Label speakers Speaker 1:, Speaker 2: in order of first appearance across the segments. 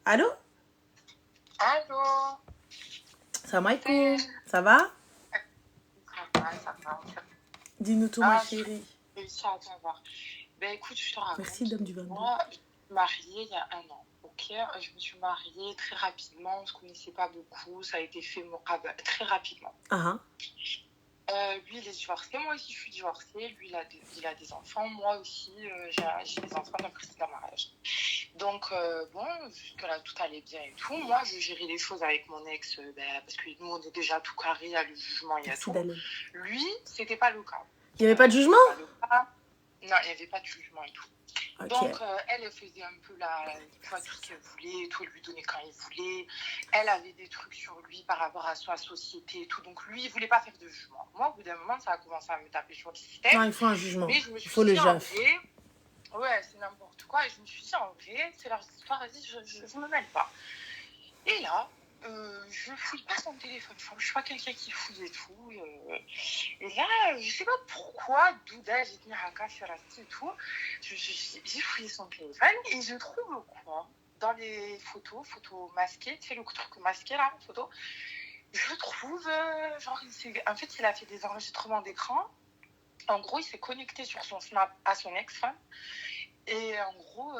Speaker 1: Allô?
Speaker 2: Allô?
Speaker 1: Salam alaikum. Ça va?
Speaker 2: Ça va.
Speaker 1: Dis-nous tout, ma chérie.
Speaker 2: J'ai réussi à t'avoir. Ben écoute, je te raconte.
Speaker 1: Merci, dame du 22.
Speaker 2: Moi, je me suis mariée il y a 1 an. Ok, je me suis mariée très rapidement. On ne se connaissait pas beaucoup. Ça a été fait très rapidement.
Speaker 1: Ah.
Speaker 2: Lui, il est divorcé. Moi aussi, je suis divorcée. Lui, il a des enfants. Moi aussi, j'ai des enfants d'un précédent mariage. Donc, bon, jusque-là, tout allait bien et tout. Moi, je gérais les choses avec mon ex, parce que nous, on est déjà tout carré, il y a le jugement, il y a tout. Lui, c'était pas le cas.
Speaker 1: Il n'y avait pas de jugement?
Speaker 2: Non, il n'y avait pas de jugement et tout. Okay. Donc, elle faisait un peu tout ce qu'elle voulait, tout, elle lui donnait quand il voulait. Elle avait des trucs sur lui par rapport à sa société et tout. Donc, lui, il ne voulait pas faire de jugement. Moi, au bout d'un moment, ça a commencé à me taper sur le système.
Speaker 1: Non, il faut un jugement.
Speaker 2: Mais je me suis
Speaker 1: il faut le
Speaker 2: jaf. Ouais, c'est n'importe quoi. Et je me suis dit, en vrai, c'est leur histoire, vas-y, je me mêle pas. Et là, je fouille pas son téléphone. Enfin, je suis pas quelqu'un qui fouille et tout. Et là, je sais pas pourquoi, Douda, j'ai tenu un cas sur la et tout. J'ai fouillé son téléphone et je trouve quoi dans les photos masquées, tu sais, le truc masqué là, photo. Je trouve, en fait, il a fait des enregistrements d'écran. En gros, il s'est connecté sur son Snap à son ex-femme. Et en gros,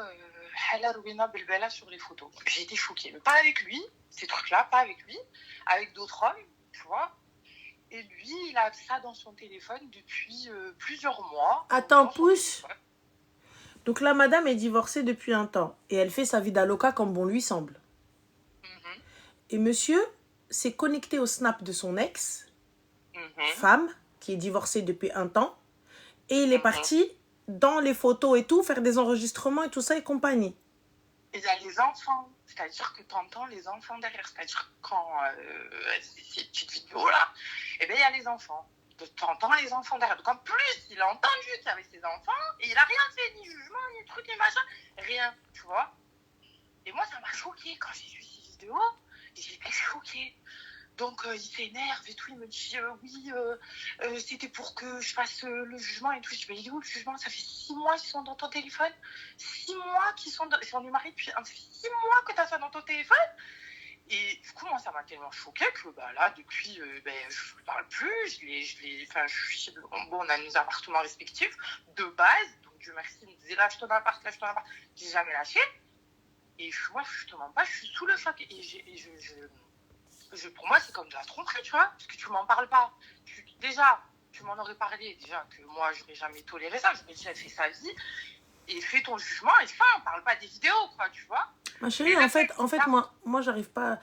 Speaker 2: Halarwina Belbela sur les photos. J'ai été choquée. Mais pas avec lui, ces trucs-là, pas avec lui, avec d'autres hommes, tu vois. Et lui, il a ça dans son téléphone depuis plusieurs mois.
Speaker 1: Attends, pousse. Donc là, madame est divorcée depuis un temps. Et elle fait sa vie d'aloca comme bon lui semble. Et monsieur s'est connecté au Snap de son ex, femme, qui est divorcée depuis un temps. Et il est parti dans les photos et tout, faire des enregistrements et tout ça et compagnie.
Speaker 2: Il y a les enfants, c'est-à-dire que tu entends les enfants derrière, c'est-à-dire quand ces petites vidéos-là, et bien il y a les enfants. Tu entends les enfants derrière. Donc en plus, il a entendu qu'il y avait ses enfants et il n'a rien fait, ni jugement, ni truc, ni machin, rien, tu vois. Et moi, ça m'a choquée quand j'ai vu ces vidéos, j'étais choquée. Donc, il s'énerve et tout, il me dit oui, c'était pour que je fasse le jugement et tout. Je dis, mais il est où le jugement? Ça fait 6 mois qu'ils sont dans ton téléphone. 6 mois qu'ils sont dans... Ils sont mariés depuis 6 mois que tu as ça dans ton téléphone. Et du coup, moi, ça m'a tellement choquée que là, depuis, je ne parle plus. Bon, on a nos appartements respectifs de base. Donc, Dieu merci, il me disait lâche ton appart. J'ai jamais lâché. Et moi, je te mens pas, je suis sous le choc. Pour moi, c'est comme de la tromperie, tu vois, parce que tu m'en parles pas. Tu m'en aurais parlé, déjà, que moi, j'aurais jamais toléré ça. J'aurais dit, elle fait sa vie, et fais ton jugement, et ça, on parle pas des vidéos, quoi, tu vois.
Speaker 1: Ma chérie, en fait, moi, j'arrive pas...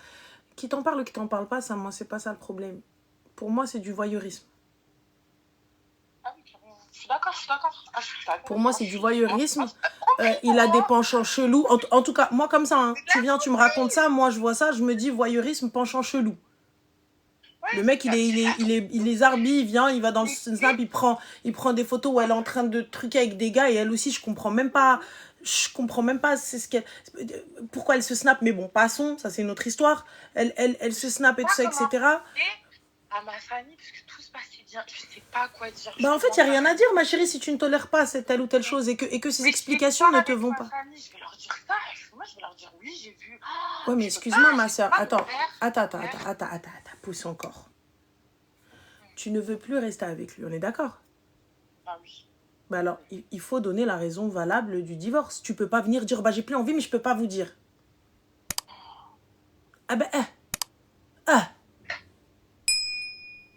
Speaker 1: Qui t'en parle ou qui t'en parle pas, ça, moi, c'est pas ça le problème. Pour moi, c'est du voyeurisme.
Speaker 2: Ah oui, je suis d'accord.
Speaker 1: Pour moi, c'est du voyeurisme. Il a des penchants chelous. En tout cas, moi, comme ça, hein, tu me racontes ça, moi, je vois ça, je me dis voyeurisme, penchant chelou. Le mec, il est arbi, il vient, il va dans le Snap, il prend des photos où elle est en train de truquer avec des gars et elle aussi, je comprends même pas c'est ce qu'elle, pourquoi elle se snap, mais bon, passons, ça c'est une autre histoire. Elle se snap et tout ça, etc.
Speaker 2: À ma famille, parce que tout se passait bien, je sais pas quoi dire.
Speaker 1: En fait, il n'y a rien à dire, ma chérie, si tu ne tolères pas telle ou telle chose et que ces explications ne te vont pas.
Speaker 2: Je vais leur dire ça, moi je vais leur dire oui, j'ai vu.
Speaker 1: Ouais, mais excuse-moi, ma soeur, attends, pousse encore. Tu ne veux plus rester avec lui, on est d'accord?
Speaker 2: Ah oui.
Speaker 1: Bah alors, il faut donner la raison valable du divorce. Tu peux pas venir dire, j'ai plus envie, mais je peux pas vous dire.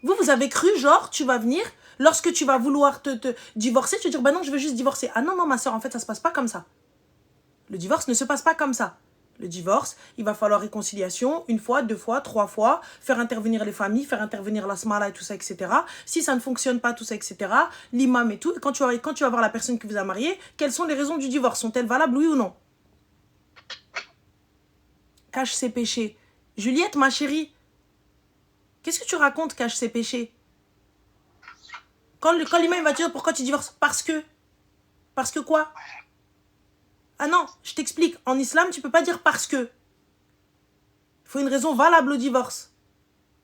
Speaker 1: Vous avez cru, genre, tu vas venir, lorsque tu vas vouloir te divorcer, tu vas dire, non, je veux juste divorcer. Ah non, ma soeur, en fait, ça se passe pas comme ça. Le divorce ne se passe pas comme ça. Le divorce, il va falloir réconciliation, 1 fois, 2 fois, 3 fois, faire intervenir les familles, faire intervenir la smala et tout ça, etc. Si ça ne fonctionne pas, tout ça, etc., l'imam et tout, et quand tu vas voir la personne qui vous a marié, quelles sont les raisons du divorce? Sont-elles valables, oui ou non? Cache ses péchés. Juliette, ma chérie, qu'est-ce que tu racontes, cache ses péchés? Quand l'imam va te dire pourquoi tu divorces? Parce que quoi? Ah non, je t'explique. En islam, tu peux pas dire parce que. Il faut une raison valable au divorce.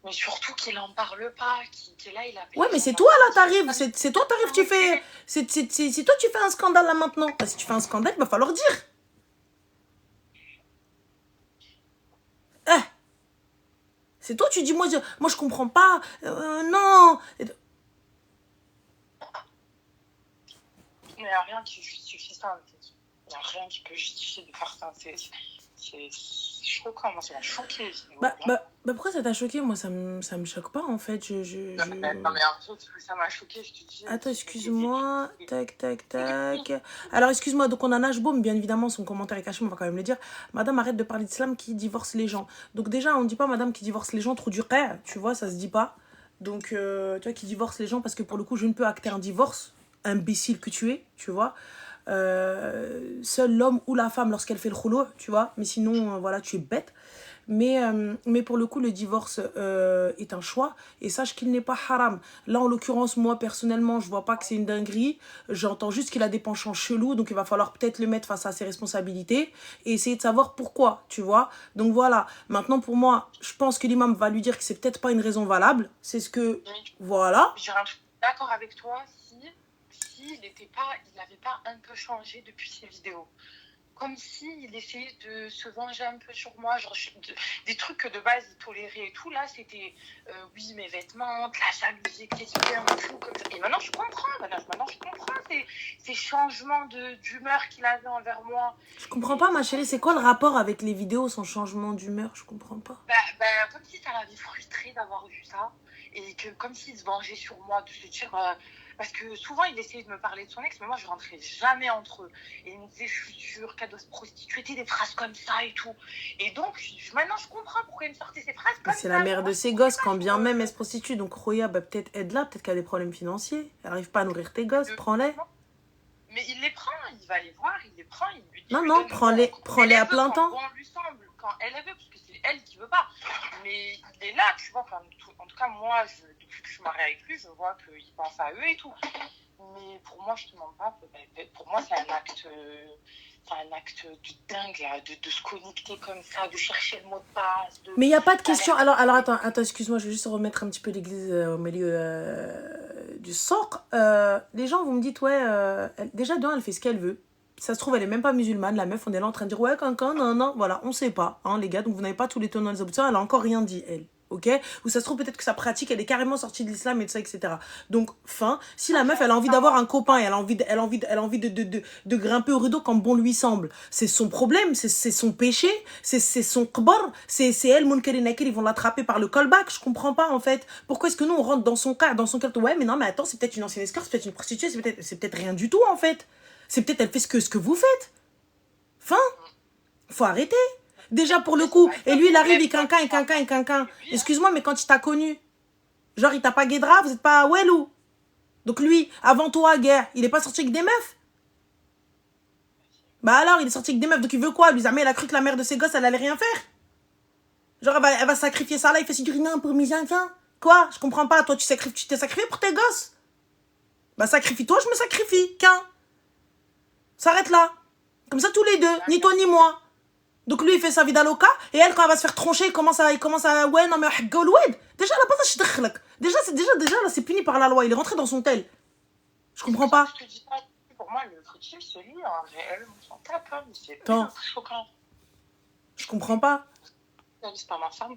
Speaker 2: Mais surtout qu'il en parle pas, qu'il là, il a...
Speaker 1: Ouais, mais c'est toi là, t'arrives. C'est toi, t'arrives, tu fais... C'est toi, tu fais un scandale là maintenant. Si tu fais un scandale, il va falloir dire. C'est toi, tu dis, moi je comprends pas. Non.
Speaker 2: Mais il n'y a rien qui justifie ça. Il n'y a rien qui peut justifier de faire ça. C'est choquant. Moi, ça m'a choqué.
Speaker 1: Pourquoi ça t'a choqué? Moi, ça me choque pas, en fait.
Speaker 2: Non, mais en fait, ça m'a choqué, je te dis.
Speaker 1: Attends, excuse-moi. Tac. Alors, excuse-moi. Donc, on a Najboum, bien évidemment, son commentaire est caché, mais on va quand même le dire. Madame, arrête de parler d'islam qui divorce les gens. Donc, déjà, on ne dit pas madame qui divorce les gens, trop du qais, tu vois, ça se dit pas. Donc, tu vois, qui divorce les gens, parce que pour le coup, je ne peux acter un divorce, imbécile que tu es, tu vois. Seul l'homme ou la femme lorsqu'elle fait le khoulo, tu vois, mais sinon voilà, tu es bête. Mais pour le coup, le divorce est un choix, et sache qu'il n'est pas haram. Là, en l'occurrence, moi personnellement, je vois pas que c'est une dinguerie. J'entends juste qu'il a des penchants chelous, donc il va falloir peut-être le mettre face à ses responsabilités et essayer de savoir pourquoi, tu vois. Donc voilà. Maintenant, pour moi, je pense que l'imam va lui dire que c'est peut-être pas une raison valable. C'est ce que voilà.
Speaker 2: Je suis d'accord avec toi il n'avait pas un peu changé depuis ses vidéos. Comme s'il essayait de se venger un peu sur moi, genre des trucs que de base il tolérait et tout. Là, c'était oui, mes vêtements, de la jalousie, qu'est-ce qu'il y a un fou comme ça. Et maintenant, je comprends. Ces changements d'humeur qu'il avait envers moi.
Speaker 1: Je comprends pas, ma chérie, c'est quoi le rapport avec les vidéos, son changement d'humeur? Je comprends pas.
Speaker 2: Comme si ça l'avait frustré d'avoir vu ça. Et que comme s'il se vengeait sur moi, de se dire... parce que souvent, il essayait de me parler de son ex, mais moi, je rentrais jamais entre eux. Et il me disait, je suis sûre qu'elle doit se prostituer, des phrases comme ça et tout. Et donc, maintenant, je comprends pourquoi il me sortait ces phrases comme ça.
Speaker 1: C'est la mère de ses gosses, quand bien même elle se prostitue. Donc, Roya, peut-être aide-la, peut-être qu'elle a des problèmes financiers. Elle n'arrive pas à nourrir tes gosses, prends-les.
Speaker 2: Mais il les prend, il va les voir, il les prend, il lui dit...
Speaker 1: Non, prends-les à plein temps.
Speaker 2: Quand bon lui semble, quand elle veut, parce que c'est elle qui veut pas. Mais il est là, tu vois, en tout cas, moi, depuis que je suis mariée avec lui, je vois qu'il pense à eux et tout. Mais pour moi, je te mens pas, pour moi, c'est un acte de dingue, là, de se connecter comme ça, de chercher le mot de passe.
Speaker 1: Mais il n'y a pas de question. Alors attends, excuse-moi, je vais juste remettre un petit peu l'église au milieu du socle. Les gens, vous me dites, ouais, déjà, elle fait ce qu'elle veut. Ça se trouve, elle est même pas musulmane, la meuf, on est là en train de dire, ouais, cancan, non, voilà, on sait pas, hein, les gars, donc vous n'avez pas tous les tenants et les aboutissants, elle a encore rien dit, elle. Ok? Ou ça se trouve peut-être que sa pratique, elle est carrément sortie de l'islam et tout ça, etc. Donc, si la meuf, elle a envie d'avoir un copain et elle a envie de grimper au rideau comme bon lui semble, c'est son problème, c'est son péché, c'est son qbar, c'est elle, Munkar et Nakir, ils vont l'attraper par le callback, je comprends pas en fait. Pourquoi est-ce que nous, on rentre dans son cas, ouais, mais non, mais attends, c'est peut-être une ancienne escorte, c'est peut-être une prostituée, c'est peut-être rien du tout en fait. C'est peut-être elle fait ce que vous faites. Faut arrêter. Déjà pour le coup, et lui il arrive, il quinquin. Excuse-moi, mais quand il t'a connu, genre il t'a pas guédra, vous êtes pas Wellou. Donc lui, avant toi, guerre, il est pas sorti avec des meufs. Bah alors, il est sorti avec des meufs, donc il veut quoi? Lui, jamais il a cru que la mère de ses gosses, elle allait rien faire. Genre elle va sacrifier ça là, il fait si du rien pour mes enfants. Quoi? Je comprends pas, toi tu t'es sacrifié pour tes gosses. Bah sacrifie-toi, je me sacrifie. S'arrête là. Comme ça tous les deux, ni toi ni moi. Donc lui il fait sa vie d'aloca et elle quand elle va se faire troncher il commence à ouais non mais déjà là pas ça déjà là c'est puni par la loi, il est rentré dans son tel. Je comprends pas.
Speaker 2: Pour moi le foutu c'est lui en réel on s'en tape hein, mais c'est choquant.
Speaker 1: Je comprends pas.
Speaker 2: C'est pas ma femme.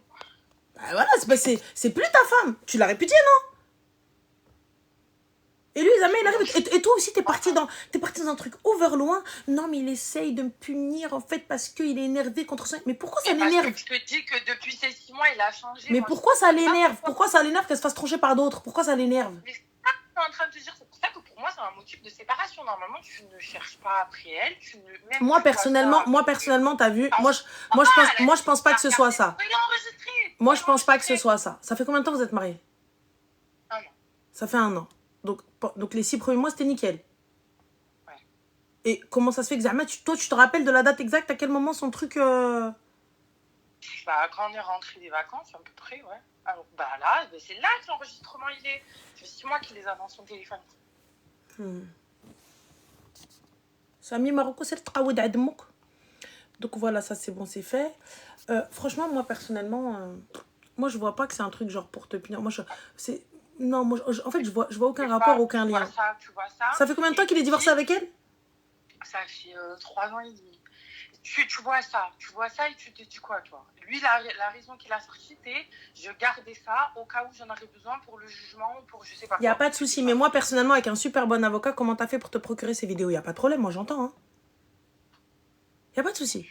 Speaker 1: Bah voilà, c'est plus ta femme. Tu l'as répudié non? Et lui, jamais il arrive. Et toi aussi, t'es parti dans un truc over loin. Non, mais il essaye de me punir, en fait, parce qu'il est énervé contre ça. Mais pourquoi ça l'énerve?
Speaker 2: Je te dis que depuis ces 6 mois, il a changé.
Speaker 1: Mais pourquoi ça l'énerve? Pourquoi ça l'énerve qu'elle se fasse troncher par d'autres? Pourquoi ça l'énerve?
Speaker 2: Mais c'est ça que je suis en train de te dire. C'est pour ça que pour moi, c'est un motif de séparation. Normalement, tu ne cherches pas après elle.
Speaker 1: Moi, personnellement, t'as vu? Moi, je pense pas que ce soit ça. Moi, je pense pas que ce soit ça. Ça fait combien de temps que vous êtes mariés?
Speaker 2: 1 an.
Speaker 1: Ça fait 1 an. Donc les 6 premiers mois, c'était nickel.
Speaker 2: Ouais.
Speaker 1: Et comment ça se fait que toi, tu te rappelles de la date exacte, à quel moment son truc...
Speaker 2: Bah, quand on est rentré des vacances, à peu près, ouais. Alors, bah là, c'est là que l'enregistrement, il est. C'est 6 mois qu'il les a dans son téléphone.
Speaker 1: Sami Marocco, c'est le travail d'Admouk. Donc voilà, ça c'est bon, c'est fait. Franchement, moi, personnellement, moi, je vois pas que c'est un truc genre pour te punir. Non, en fait, je vois aucun rapport, aucun lien.
Speaker 2: Tu vois ça.
Speaker 1: Ça fait combien de temps qu'il est divorcé avec elle?
Speaker 2: Ça fait 3 ans et demi. tu vois ça et tu te dis quoi, toi? Lui, la raison qu'il a sorti, c'est je gardais ça au cas où j'en aurais besoin pour le jugement ou pour je sais pas
Speaker 1: Il n'y a
Speaker 2: quoi.
Speaker 1: pas de souci. Mais moi, personnellement, avec un super bon avocat, comment t'as fait pour te procurer ces vidéos? Il n'y a pas de problème, moi j'entends. Hein. Il n'y a pas de souci.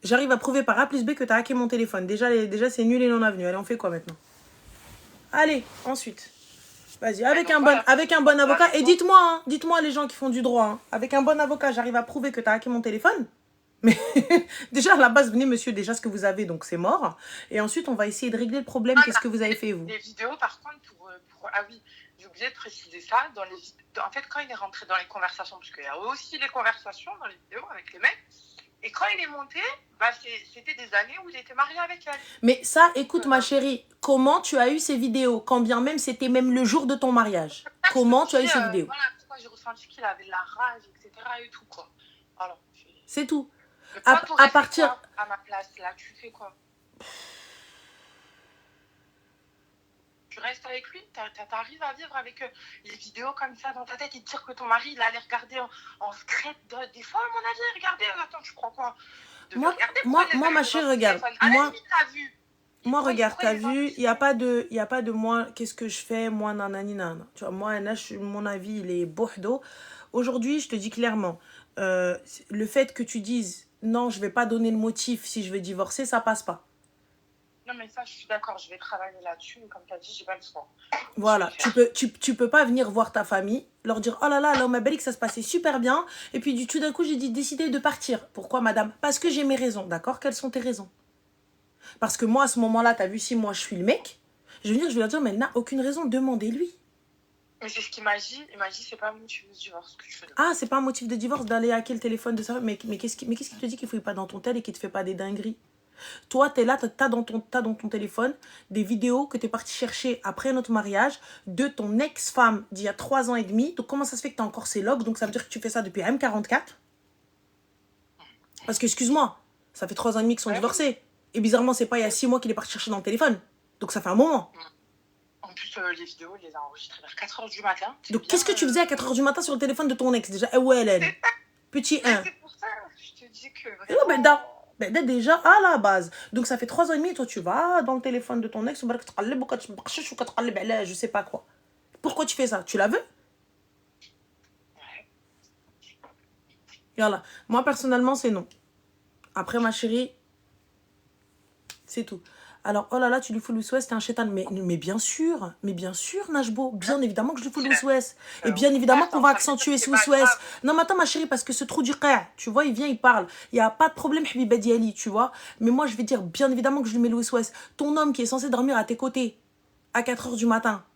Speaker 1: J'arrive à prouver par A plus B que t'as hacké mon téléphone. Déjà c'est nul et non avenu. Allez, on fait quoi maintenant? Allez, ensuite. Vas-y, avec un bon avocat. Et dites-moi les gens qui font du droit. Hein. Avec un bon avocat, j'arrive à prouver que t'as hacké mon téléphone. Mais déjà, à la base, venez, monsieur, déjà ce que vous avez, donc c'est mort. Et ensuite, on va essayer de régler le problème. Qu'est-ce que vous avez fait, vous?
Speaker 2: Les vidéos, par contre, ah oui, j'ai oublié de préciser ça. En fait, quand il est rentré dans les conversations, parce qu'il y a aussi les conversations dans les vidéos avec les mecs, et quand il est monté, bah, c'était des années où il était marié avec elle.
Speaker 1: Mais ça, écoute, ma chérie, comment tu as eu ces vidéos, quand bien même c'était même le jour de ton mariage? Comment tu as eu ces vidéos?
Speaker 2: Voilà, pourquoi j'ai ressenti qu'il avait de la rage, etc. et tout, quoi. Alors,
Speaker 1: c'est tout.
Speaker 2: À partir... Quoi, à ma place, là, tu fais quoi? Tu restes avec lui, t'arrives à vivre avec les vidéos comme ça dans ta tête et te dire que ton mari, il allait regarder en secret. Des fois, à mon avis, regardez, attends, tu crois quoi?
Speaker 1: Moi, ma chérie, regarde. Moi, regarde, t'as vu, il n'y a pas de moi, qu'est-ce que je fais, moi, nanani, nanana. Tu vois, moi, là, mon avis, il est bordeaux. Aujourd'hui, je te dis clairement, le fait que tu dises, non, je ne vais pas donner le motif si je veux divorcer, ça passe pas.
Speaker 2: Non, mais ça, je suis d'accord, je vais travailler là-dessus, mais comme tu as dit, j'ai pas le choix.
Speaker 1: Voilà, tu peux pas venir voir ta famille, leur dire, oh là là, ma belle, que ça se passait super bien, et puis tout d'un coup, j'ai décidé de partir. Pourquoi, madame? Parce que j'ai mes raisons, d'accord? Quelles sont tes raisons? Parce que moi, à ce moment-là, t'as vu, si moi, je suis le mec, je vais leur dire, mais elle n'a aucune raison, demandez-lui.
Speaker 2: Mais c'est ce qu'il m'a dit. Il m'a dit, c'est pas un motif de divorce que tu fais.
Speaker 1: Ah, c'est pas un motif de divorce d'aller hacker le téléphone de sa femme. Mais qu'est-ce qui te dit qu'il ne fouille pas dans ton tel et qu'il te fait pas des dingueries? Toi, t'es là, t'as dans ton téléphone des vidéos que t'es parti chercher après notre mariage de ton ex-femme d'il y a 3 ans et demi. Donc, comment ça se fait que t'as encore ces logs? Donc, ça veut dire que tu fais ça depuis M44? Parce que, excuse-moi, ça fait 3 ans et demi qu'ils sont divorcés. Et bizarrement, c'est pas il y a 6 mois qu'il est parti chercher dans le téléphone. Donc, ça fait un moment.
Speaker 2: En plus, les vidéos, il les a enregistrées vers 4h du matin.
Speaker 1: Donc, qu'est-ce que tu faisais à 4h du matin sur le téléphone de ton ex? Déjà, petit 1.
Speaker 2: C'est pour ça, je te dis que vraiment...
Speaker 1: déjà, à la base. Donc, ça fait 3 ans et demi, et toi, tu vas dans le téléphone de ton ex, je sais pas quoi. Pourquoi tu fais ça? Tu la veux?
Speaker 2: Ouais.
Speaker 1: Voilà. Moi, personnellement, c'est non. Après, ma chérie, c'est tout. Alors, oh là là, tu lui fous le West, t'es un chétan. Mais bien sûr, Najbo, bien évidemment que je lui fous le West. Et bien évidemment qu'on va accentuer ce West. Non, mais attends, ma chérie, parce que ce trou du qaa, tu vois, il vient, il parle. Il n'y a pas de problème, Habiba Diali, tu vois. Mais moi, je vais dire, bien évidemment que je lui mets le West. Ton homme qui est censé dormir à tes côtés à 4h du matin,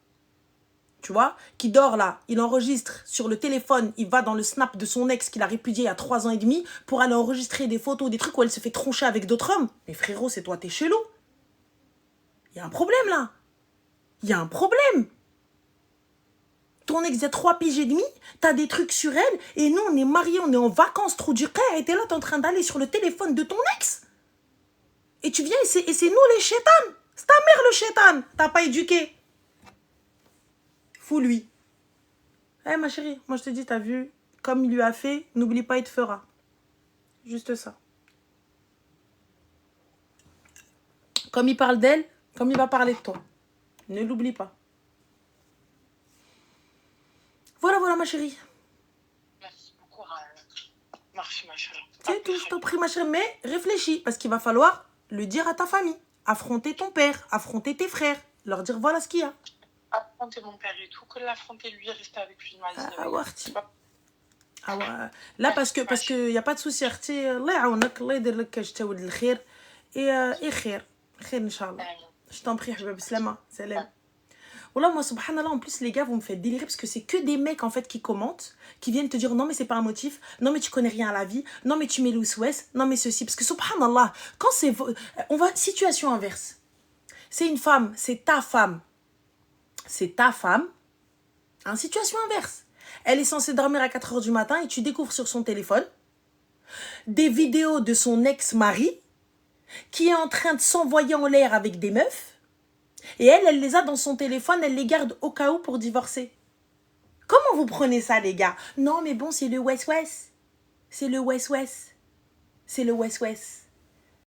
Speaker 1: tu vois, qui dort là, il enregistre sur le téléphone, il va dans le snap de son ex qu'il a répudié il y a 3 ans et demi pour aller enregistrer des photos, des trucs où elle se fait troncher avec d'autres hommes. Mais frérot, c'est toi, t'es chelou. Il y a un problème là. Il y a un problème. Ton ex a 3 piges et demi, t'as des trucs sur elle, et nous on est mariés, on est en vacances, trou du cœur, et t'es là, t'es en train d'aller sur le téléphone de ton ex. Et tu viens, et c'est nous les chétanes. C'est ta mère le chétan. T'as pas éduqué. Fous lui. Eh ma chérie, moi je te dis, t'as vu, comme il lui a fait, n'oublie pas, il te fera. Juste ça. Comme il parle d'elle, comme il va parler de toi. Ne l'oublie pas. Voilà, ma chérie.
Speaker 2: Merci beaucoup. Merci, ma chérie.
Speaker 1: C'est tout, je t'en prie, ma chérie. Mais réfléchis, parce qu'il va falloir le dire à ta famille. Affronter ton père, affronter tes frères. Leur dire, voilà ce qu'il y a.
Speaker 2: Affronter mon père et tout, que l'affronter lui, rester avec lui.
Speaker 1: Ah ouais. Là, parce que y a pas de souci. Allah يعاونك, الله يدير لك جتاود الخير. Et خير إن شاء الله. Je t'en prie, Habib, Slama, salam. Voilà, moi, subhanallah, en plus, les gars, vous me faites délirer parce que c'est que des mecs, en fait, qui commentent, qui viennent te dire non, mais c'est pas un motif, non, mais tu connais rien à la vie, non, mais tu mets l'ouest, non, mais ceci. Parce que, subhanallah, quand c'est. On va. Situation inverse. C'est une femme, c'est ta femme. C'est ta femme. Hein, situation inverse. Elle est censée dormir à 4h du matin et tu découvres sur son téléphone des vidéos de son ex-mari qui est en train de s'envoyer en l'air avec des meufs. Et elle les a dans son téléphone, elle les garde au cas où pour divorcer. Comment vous prenez ça, les gars? Non, mais bon, c'est le West-West. C'est le West-West. C'est le West-West.